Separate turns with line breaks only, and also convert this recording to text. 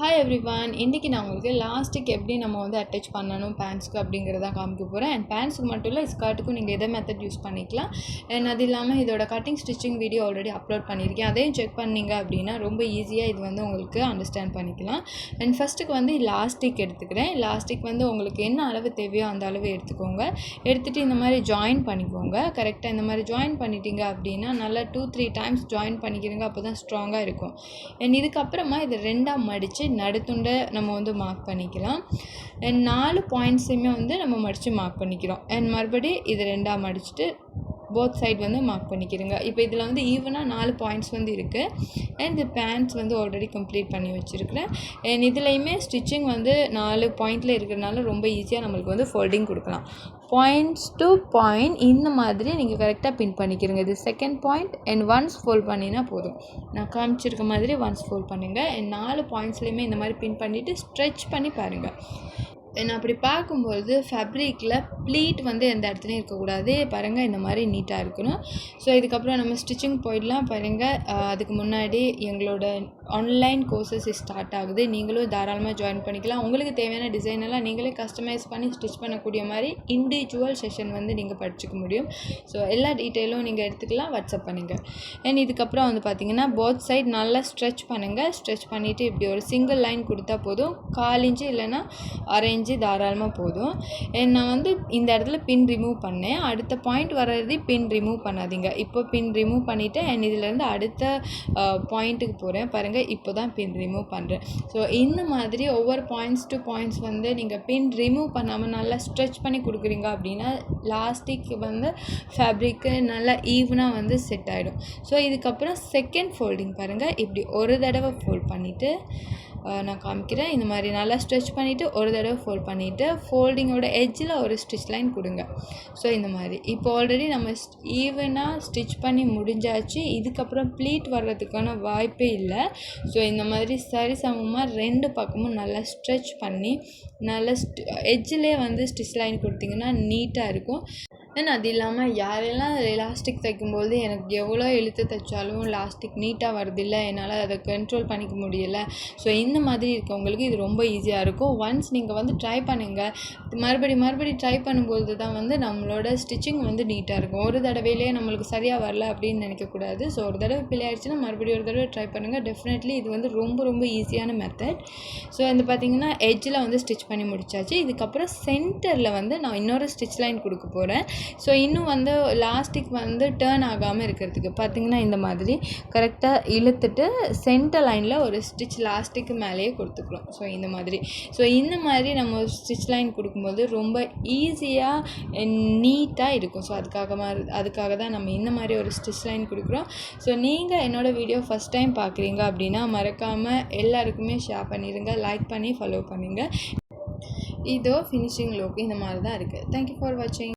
Hi everyone, இன்றைக்கி நான் உங்களுக்கு லாஸ்ட்டுக்கு எப்படி நம்ம வந்து அட்டாச் பண்ணணும் பேண்ட்ஸ்க்கு அப்படிங்கிறத காமிக்க போகிறேன். அண்ட் பேண்ட்ஸுக்கு மட்டும் இல்லை, ஸ்கர்ட்டுக்கும் நீங்கள் எதை மெத்தட் யூஸ் பண்ணிக்கலாம். அண்ட் அது இல்லாமல் இதோட cutting stitching video already upload பண்ணியிருக்கேன். அதையும் செக் பண்ணிங்க அப்படின்னா ரொம்ப ஈஸியாக இது வந்து உங்களுக்கு அண்டர்ஸ்டாண்ட் பண்ணிக்கலாம். அண்ட் ஃபஸ்ட்டுக்கு வந்து லாஸ்டிக் எடுத்துக்கிறேன். லாஸ்டிக் வந்து உங்களுக்கு என்ன அளவு தேவையோ அந்த அளவு எடுத்துக்கோங்க. எடுத்துகிட்டு இந்த மாதிரி ஜாயின் பண்ணிக்கோங்க. கரெக்டாக இந்த மாதிரி ஜாயின் பண்ணிட்டீங்க அப்படின்னா நல்லா 2-3 டைம்ஸ் ஜாயின் பண்ணிக்கிறீங்க. அப்போ தான் ஸ்ட்ராங்காக இருக்கும். அண்ட் இதுக்கப்புறமா இதை ரெண்டாக மடித்து நடுத்துண்டை நம்ம வந்து மார்க் பண்ணிக்கலாம். அண்ட் 4 பாயிண்ட்ஸையுமே வந்து நம்ம மடித்து மார்க் பண்ணிக்கிறோம். அண்ட் மறுபடி இது ரெண்டாக மடிச்சுட்டு போத் சைட் வந்து மார்க் பண்ணிக்கிறேங்க. இப்போ இதில் வந்து ஈவனாக 4 பாயிண்ட்ஸ் வந்து இருக்குது. அண்ட் இந்த பேண்ட்ஸ் வந்து ஆல்ரெடி கம்ப்ளீட் பண்ணி வச்சுருக்கிறேன். அண்ட் இதுலேயுமே ஸ்டிச்சிங் வந்து 4 பாயிண்டில் இருக்கிறதுனால ரொம்ப ஈஸியாக நம்மளுக்கு வந்து ஃபோல்டிங் கொடுக்கலாம். பாயிண்ட்ஸ் டு பாயிண்ட் இந்த மாதிரி நீங்கள் கரெக்டாக பின் பண்ணிக்கிறீங்க. இது second point. And once fold பண்ணினா போதும். நான் காமிச்சிருக்க மாதிரி ஒன்ஸ் ஃபோல்ட் பண்ணுங்கள். அண்ட் 4 பாயிண்ட்ஸ்லேயுமே இந்த மாதிரி பின் பண்ணிவிட்டு ஸ்ட்ரெச் பண்ணி பாருங்கள். நான் அப்படி பார்க்கும்பொழுது ஃபேப்ரிக்கில் ப்ளீட் வந்து எந்த இடத்துலையும் இருக்கக்கூடாது. பாருங்கள், இந்த மாதிரி நீட்டாக இருக்கணும். ஸோ இதுக்கப்புறம் நம்ம ஸ்டிச்சிங் போயிடலாம். பாருங்கள், அதுக்கு முன்னாடி எங்களோட ஆன்லைன் கோர்சஸ் ஸ்டார்ட் ஆகுது. நீங்களும் தாராளமாக ஜாயின் பண்ணிக்கலாம். உங்களுக்கு தேவையான டிசைன் எல்லாம் நீங்களே கஸ்டமைஸ் பண்ணி ஸ்டிச் பண்ணக்கூடிய மாதிரி இண்டிவிஜுவல் செஷன் வந்து நீங்கள் படிச்சுக்க முடியும். ஸோ எல்லா டீட்டெயிலும் நீங்கள் எடுத்துக்கலாம், வாட்ஸ்அப் பண்ணுங்கள். அண்ட் இதுக்கப்புறம் வந்து பார்த்திங்கன்னா போத் சைட் நல்லா ஸ்ட்ரெச் பண்ணுங்கள். ஸ்ட்ரெச் பண்ணிவிட்டு இப்படி ஒரு சிங்கிள் லைன் கொடுத்தா போதும். 4 இன்ச்சு இல்லைன்னா 1/2 இன்ச்சு தாராளமாக போதும். நான் வந்து இந்த இடத்துல பின் ரிமூவ் பண்ணேன். அடுத்த பாயிண்ட் வர்றது பின் ரிமூவ் பண்ணாதீங்க. இப்போ பின் ரிமூவ் பண்ணிவிட்டு அண்ட் இதிலேருந்து அடுத்த பாயிண்ட்டுக்கு போகிறேன். பாருங்கள், இப்போ தான் பின் ரிமூவ் பண்ணுறேன். ஸோ இந்த மாதிரி ஒவ்வொரு பாயிண்ட்ஸ் டு பாயிண்ட்ஸ் வந்து நீங்கள் பின் ரிமூவ் பண்ணாமல் நல்லா ஸ்ட்ரெச் பண்ணி கொடுக்குறீங்க அப்படின்னா லாஸ்டிக் வந்து ஃபேப்ரிக்கு நல்லா ஈவனாக வந்து செட் ஆகிடும். ஸோ இதுக்கப்புறம் செகண்ட் ஃபோல்டிங் பாருங்கள். இப்படி ஒரு தடவை ஃபோல்ட் பண்ணிவிட்டு நான் காமிக்கிறேன். இந்த மாதிரி நல்லா ஸ்ட்ரெச் பண்ணிவிட்டு ஒரு தடவை ஃபோல்ட் பண்ணிவிட்டு ஃபோல்டிங்கோட எட்ஜில் ஒரு ஸ்டிச் லைன் கொடுங்க. ஸோ இந்த மாதிரி இப்போ ஆல்ரெடி நம்ம ஈவனாக ஸ்டிச் பண்ணி முடிஞ்சாச்சு. இதுக்கப்புறம் ப்ளீட் வர்றதுக்கான வாய்ப்பே இல்லை. ஸோ இந்த மாதிரி சரிசமமாக 2 பக்கமும் நல்லா ஸ்ட்ரெச் பண்ணி நல்லா எட்ஜிலே வந்து ஸ்டிச் லைன் கொடுத்திங்கன்னா நீட்டாக இருக்கும். அண்ட் அது இல்லாமல் யாரெல்லாம் எலாஸ்டிக் தைக்கும்போது எனக்கு எவ்வளோ இழுத்து தைச்சாலும் லாஸ்டிக் நீட்டாக வரதில்ல, என்னால் அதை கண்ட்ரோல் பண்ணிக்க முடியலை, ஸோ இந்த மாதிரி இருக்கவங்களுக்கு இது ரொம்ப ஈஸியாக இருக்கும். ஒன்ஸ் நீங்கள் வந்து ட்ரை பண்ணுங்கள். மறுபடி ட்ரை பண்ணும்போது தான் வந்து நம்மளோட ஸ்டிச்சிங் வந்து நீட்டாக இருக்கும். ஒரு தடவையிலே நம்மளுக்கு சரியாக வரல அப்படின்னு நினைக்கக்கூடாது. ஸோ ஒரு தடவை பிள்ளையாயிடுச்சுன்னா மறுபடியும் ஒரு தடவை ட்ரை பண்ணுங்கள். டெஃபினெட்லி இது வந்து ரொம்ப ஈஸியான மெத்தட். ஸோ வந்து பார்த்திங்கன்னா எட்ஜில் வந்து ஸ்டிச் பண்ணி முடிச்சாச்சு. இதுக்கப்புறம் சென்டரில் வந்து நான் இன்னொரு ஸ்டிச் லைன் கொடுக்க போகிறேன். ஸோ இன்னும் வந்து லாஸ்டிக் வந்து டேர்ன் ஆகாமல் இருக்கிறதுக்கு பார்த்திங்கன்னா இந்த மாதிரி கரெக்டாக இழுத்துட்டு சென்டர் லைனில் ஒரு ஸ்டிச் லாஸ்டிக்கு மேலேயே கொடுத்துக்கிறோம். ஸோ இந்த மாதிரி நம்ம ஸ்டிச் லைன் கொடுக்கும்போது ரொம்ப ஈஸியாக நீட்டாக இருக்கும். ஸோ அதுக்காக தான் நம்ம இந்த மாதிரி ஒரு ஸ்டிச் லைன் கொடுக்குறோம். ஸோ நீங்கள் என்னோடய வீடியோ ஃபஸ்ட் டைம் பார்க்குறீங்க அப்படின்னா மறக்காமல் எல்லாருக்குமே ஷேர் பண்ணிடுங்க, லைக் பண்ணி ஃபாலோ பண்ணுங்கள். இதோ ஃபினிஷிங் லுக் இந்த மாதிரி தான் இருக்குது. தேங்க்யூ ஃபார் வாட்சிங்.